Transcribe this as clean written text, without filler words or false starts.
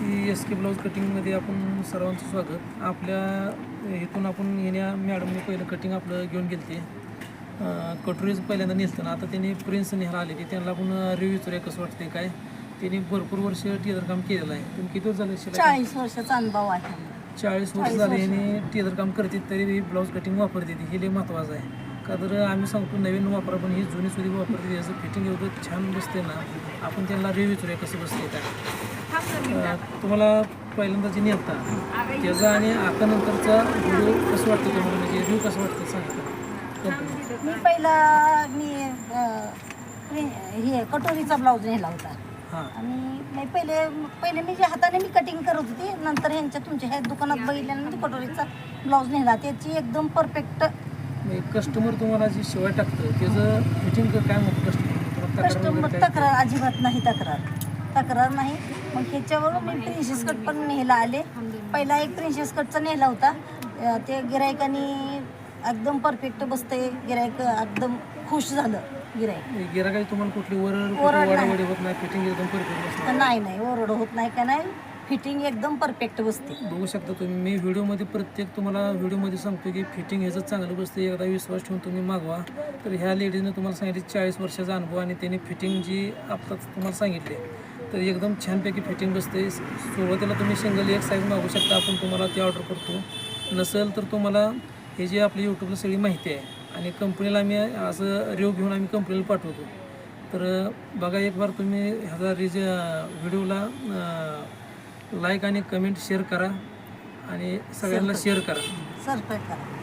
SK blouse कटिंगमध्ये आपण सर्वांचं स्वागत. आपल्या इथून आपण येण्या मॅडमने पहिलं कटिंग आपलं घेऊन गेलते. कटोरीज पहिल्यांदा नेलतं ना, आता त्यांनी प्रिन्स न्यायला आले ते त्यांना आपण रिव्ह्यू विचारूया कसं वाटते काय. त्यांनी भरपूर वर्ष टेलर काम केलेलं आहे. तुम्ही किती वर्ष झालं? 40 वर्षाचा अनुभव आहे. 40 वर्ष झाले यांनी टेलर काम करते तरी ब्लाऊज कटिंग वापरते ती. हे लई महत्त्वाचं आहे. का तर आम्ही सांगतो नवीन वापरा पण ही जुनी सुधी वापरते याचं फिटिंग एवढं छान बसते ना. आपण त्यांना रिव्ह्यू विचारूया कसं बसते काय. तुम्हाला पहिल्यांदा जे नेलता त्याचा आणि आता नंतरचा व्हिडिओ कसं वाटतं तुम्हाला, म्हणजे रिव्ह्यू कसं वाटतं सांगता? मी हे कटोरीचा ब्लाऊज नेला होता. हां. आणि पहिले मी जे हाताने मी कटिंग करत होती, नंतर तुमच्या ह्या दुकानात बघितल्यानंतर कटोरीचा ब्लाऊज नेला. त्याची एकदम परफेक्ट. कस्टमर तुम्हाला जे शिवाय टाकतं त्याचं फिटिंग काय म्हणतो कस्टमर तक्रार अजिबात नाही. तक्रार नाही. मग ह्याच्यावरून मी प्रिन्सेस कट पण न्यायला आले. पहिला एक प्रिन्सेस कटचा नेला होता. ते गिरायकाने एकदम परफेक्ट बसते. गिरायक एकदम खुश झालं. गिरायकाची तुम्हाला कुठली ओरड होत नाही, फिटिंग एकदम परफेक्ट बसते? नाही ओरड होत नाही का नाही. फिटिंग एकदम परफेक्ट बसते. बघू शकता तुम्ही. मी व्हिडिओमध्ये तुम्हाला व्हिडिओमध्ये सांगतो की फिटिंग ह्याचं चांगलं बसते. एकदा विश्वास ठेवून तुम्ही मागवा. तर ह्या लेडीजनं तुम्हाला सांगितले 40 वर्षाचा अनुभव आणि त्यांनी फिटिंग जी आता तुम्हाला सांगितले तर एकदम छानपैकी फिटिंग बसते. सुरुवातीला तुम्ही सिंगल एक साईज मागू शकता, आपण तुम्हाला ते ऑर्डर करतो. नसेल तर तुम्हाला हे जे आपली यूट्यूबला सगळी माहिती आहे आणि कंपनीला आम्ही असं रिव्ह्यू घेऊन आम्ही कंपनीला पाठवतो. तर बघा एक बार तुम्ही ह्याचा व्हिडिओला लाईक आणि कमेंट शेअर करा आणि सगळ्यांना शेअर करा. सबस्क्राईब करा.